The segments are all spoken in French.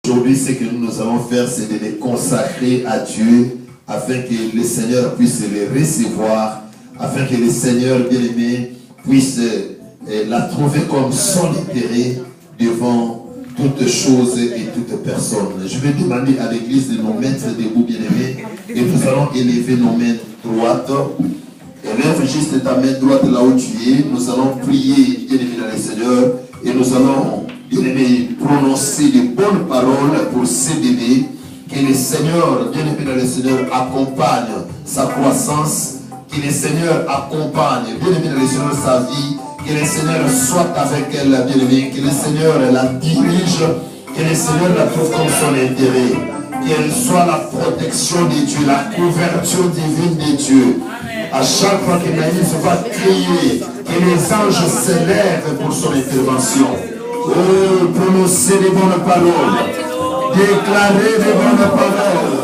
Aujourd'hui, ce que nous allons faire, c'est de les consacrer à Dieu, afin que le Seigneur puisse les recevoir, afin que le Seigneur bien-aimé puisse la trouver comme son intérêt devant toutes choses et toutes personnes. Je vais demander à l'église de nous mettre debout, bien-aimés, et nous allons élever nos mains droites. Élève juste ta main droite là où tu es. Nous allons prier, bien-aimé dans le Seigneur, et nous allons, bien-aimé, prononcer de bonnes paroles pour ces bébés. Que le Seigneur, bien-aimé dans le Seigneur, accompagne sa croissance. Que le Seigneur accompagne, bien-aimé dans le Seigneur, sa vie. Que le Seigneur soit avec elle, bien-aimé. Que le Seigneur la dirige. Que le Seigneur la trouve comme son intérêt. Qu'elle soit la protection de Dieu, la couverture divine de Dieu. À chaque fois que Naïs va crier, que les anges s'élèvent pour son intervention. Oh, prononcer les bonnes paroles. Déclarer les bonnes paroles.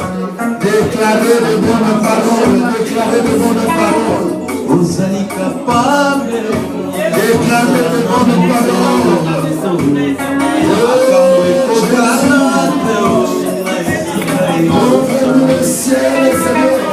Déclarer les bonnes paroles. Déclarer les bonnes paroles. Vous êtes capable. Déclarer les bonnes paroles. Ouvre le ciel, Seigneur.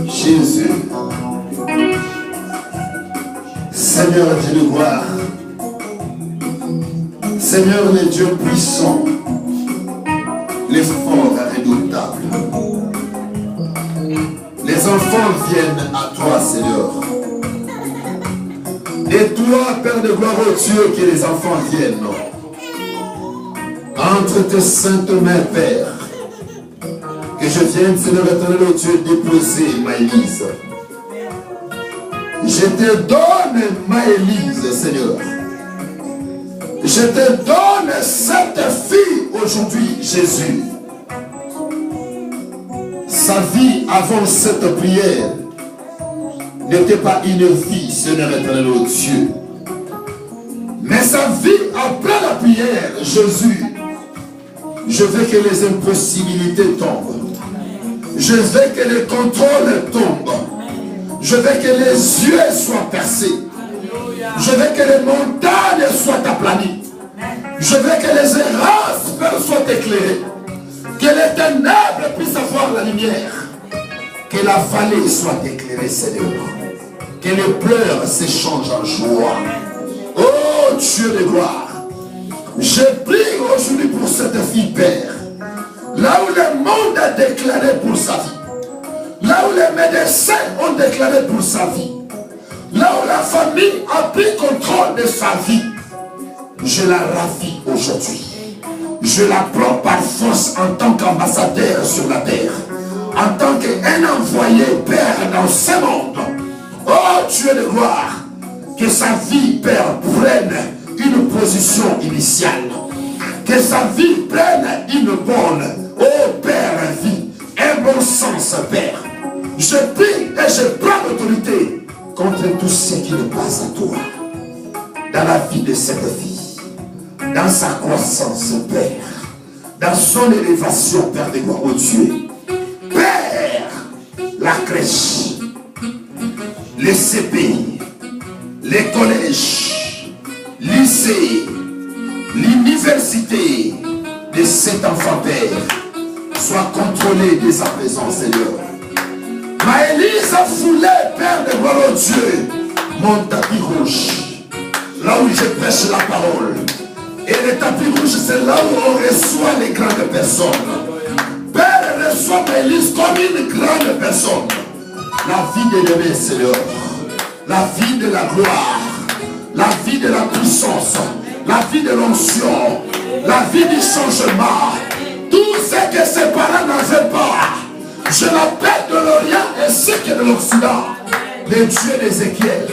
Jésus, Seigneur Dieu de gloire, Seigneur le Dieu puissant, l'effort redoutable. Les enfants viennent à toi, Seigneur. Et toi, Père de gloire, oh Dieu, que les enfants viennent. Entre tes saintes mains, Père, que je vienne, Seigneur éternel, oh Dieu, déposer Maëlys. Je te donne Maëlys, Seigneur. Je te donne cette fille aujourd'hui, Jésus. Sa vie avant cette prière n'était pas une vie, Seigneur éternel, oh Dieu. Mais sa vie après la prière, Jésus, je veux que les impossibilités tombent. Je veux que les contrôles tombent. Je veux que les yeux soient percés. Je veux que les montagnes soient aplanies. Je veux que les errances soient éclairées. Que les ténèbres puissent avoir la lumière. Que la vallée soit éclairée, Seigneur. Que les pleurs s'échangent en joie. Oh Dieu de gloire. Je prie aujourd'hui pour cette fille, Père. Là où le monde a déclaré pour sa vie. Là où les médecins ont déclaré pour sa vie. Là où la famille a pris contrôle de sa vie. Je la ravis aujourd'hui. Je la prends par force en tant qu'ambassadeur sur la terre. en tant qu'un envoyé, Père, dans ce monde. Oh Dieu de gloire, que sa vie, Père, prenne une position initiale. Que sa vie prenne une bonne, oh Père, vie, un bon sens, Père. Je prie et je prends l'autorité contre tout ce qui n'est pas à toi. Dans la vie de cette fille, dans sa croissance, Père, dans son élévation, Père de gloire, oh Dieu. Père, la crèche, les CP, les collèges, lycées, l'université de cet enfant, Père, soit contrôlée dès à présent, Seigneur. Maëlys a foulé, Père de gloire, oh Dieu, mon tapis rouge, là où je prêche la parole. Et le tapis rouge, c'est là où on reçoit les grandes personnes. Père reçoit Maëlys comme une grande personne. La vie de l'aimer, Seigneur. La vie de la gloire. La vie de la puissance. La vie de l'onction. La vie du changement. Tout ce que ses parents n'avaient pas. Je l'appelle de l'Orient et ce qui est de l'Occident. Le Dieu d'Ézéchiel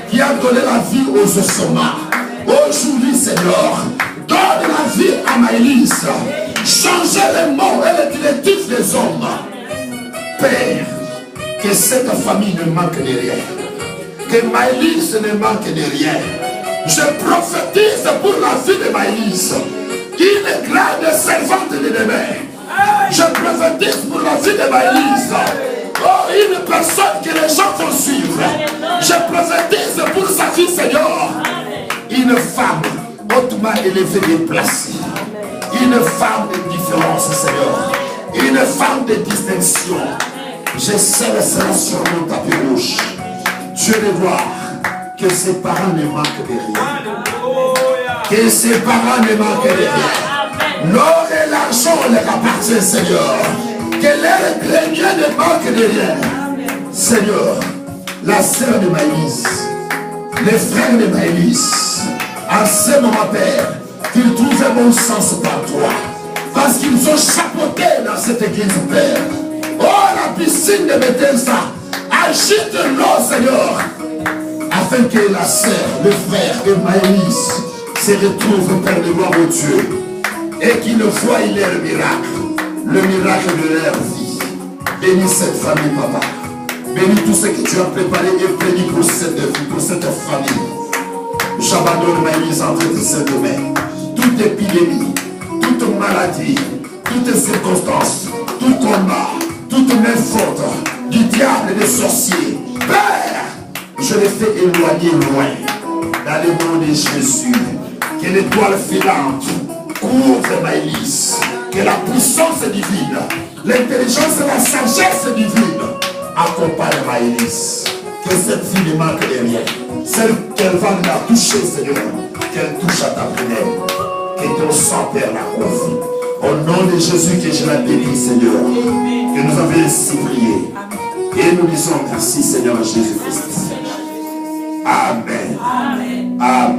qui a donné la vie aux ossements. Aujourd'hui, Seigneur, donne la vie à Maëlys. Changez les mots et les directifs des hommes. Père, que cette famille ne manque de rien. Que Maëlys ne manque de rien. Je prophétise pour la vie de Maëlys, une grande servante de demain. Je prophétise pour la vie de Maëlys. Oh, une personne que les gens vont suivre. Je prophétise pour sa vie, Seigneur. Une femme hautement élevée et placée. Une femme de différence, Seigneur. Une femme de distinction. Je scelle cela sur mon tapis rouge. Dieu de gloire, que ses parents ne manquent de rien. Que ses parents ne manquent de rien. L'or et l'argent leur appartient, Seigneur. Que leur grenier ne manque de rien. Seigneur, la sœur de Maëlys, les frères de Maëlys, en ce moment, Père, qu'ils trouvent un bon sens par toi. Parce qu'ils ont chapeauté dans cette église, Père. Oh, la piscine de Bethesda, agite l'eau, Seigneur, afin que la sœur, le frère de Maëlys se retrouvent, Père de gloire, au Dieu, et qu'ils voient leur miracle, le miracle de leur vie. Bénis cette famille, Papa. Bénis tout ce que tu as préparé et prédit pour cette vie, pour cette famille. J'abandonne Maëlys entre tes saintes mains. Toute épidémie, toute maladie, toutes circonstances, tout combat, toute même faute du diable et des sorciers. Père, je les fais éloigner loin. Dans le nom de Jésus, que l'étoile filante couvre Maëlys. Que la puissance divine, l'intelligence et la sagesse divine accompagnent Maëlys. Que cette fille ne manque de rien. Celle qu'elle va la toucher, Seigneur, qu'elle touche à ta prière. Que ton sang, Père, la couvre. Au nom de Jésus, que je la bénis, Seigneur. Que nous avons ainsi prié. Et nous disons merci, Seigneur Jésus-Christ. Amen. Amen. Amen.